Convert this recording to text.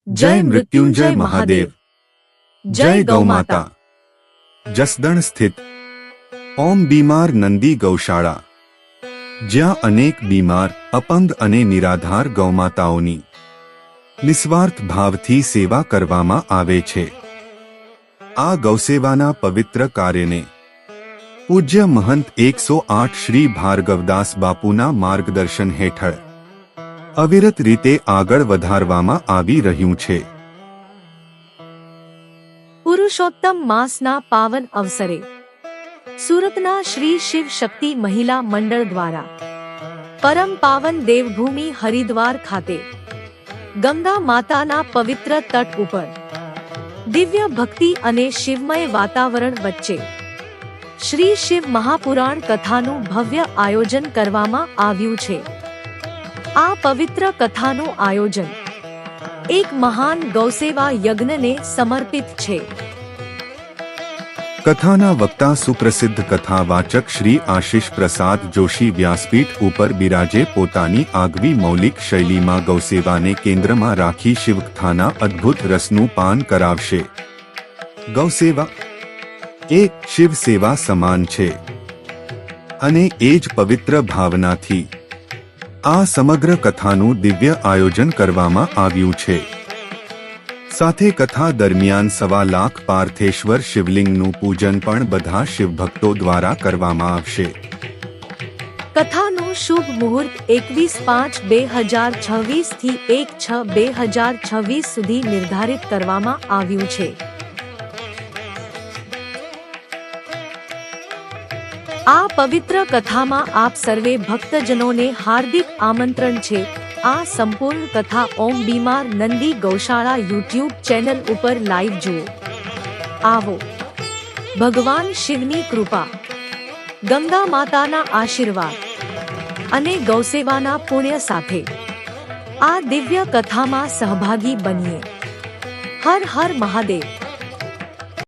जय मृत्युंजय महादेव। जय गौमाता। जसदण स्थित ओम बीमार नंदी गौशाळा, જ્યાં અનેક બીમાર, અપંગ અને નિરાધાર ગૌમાતાઓની નિસ્વાર્થ ભાવથી સેવા કરવામાં આવે છે। આ ગૌસેવાના પવિત્ર કાર્યને પૂજ્ય મહંત 108 શ્રી ભાર્ગવદાસ બાપુના માર્ગદર્શન હેઠળ અવિરત રીતે આગળ વધારવામાં આવી રહ્યું છે। પુરુષોત્તમ માસના પાવન અવસરે સુરતના શ્રી શિવ શક્તિ મહિલા મંડળ દ્વારા પરમ પાવન દેવભૂમિ હરિદ્વાર ખાતે ગંગા માતાના પવિત્ર તટ ઉપર દિવ્ય ભક્તિ અને શિવમય વાતાવરણ વચ્ચે શ્રી શિવ મહાપુરાણ કથાનું ભવ્ય આયોજન કરવામાં આવ્યું છે। આ પવિત્ર કથાનું આયોજન એક મહાન ગૌસેવા યજ્ઞને સમર્પિત છે। કથાના વક્તા સુપ્રસિદ્ધ કથાવાચક શ્રી આશિષ પ્રસાદ જોશી વ્યાસપીઠ ઉપર બિરાજે પોતાની આગવી મૌલિક શૈલીમાં ગૌસેવાને કેન્દ્રમાં રાખી શિવકથાના અદ્ભુત રસનું પાન કરાવશે। ગૌસેવા એક શિવ સેવા સમાન છે અને એ જ પવિત્ર ભાવનાથી આ સમગ્ર કથાનું દિવ્ય આયોજન કરવામાં આવ્યું છે। સાથે કથા દરમિયાન 1.25 લાખ પાર્થેશ્વર શિવલિંગનું પૂજન પણ બધા શિવભક્તો દ્વારા કરવામાં આવશે। કથાનું શુભ મુહૂર્ત 21/5/2026 થી 1/6/2026 સુધી નિર્ધારિત કરવામાં આવ્યું છે। આ પવિત્ર કથામાં આપ સર્વે ભક્તજનોને હાર્દિક આમંત્રણ છે। આ સંપૂર્ણ કથા ઓમ બીમાર નંદી ગૌશાળા યુટ્યુબ ચેનલ ઉપર લાઈવ જુઓ। આવો ભગવાન શિવની કૃપા, ગંગા માતાના આશીર્વાદ અને ગૌસેવાના પુણ્ય સાથે આ દિવ્ય કથામાં સહભાગી બનીએ। હર હર મહાદેવ।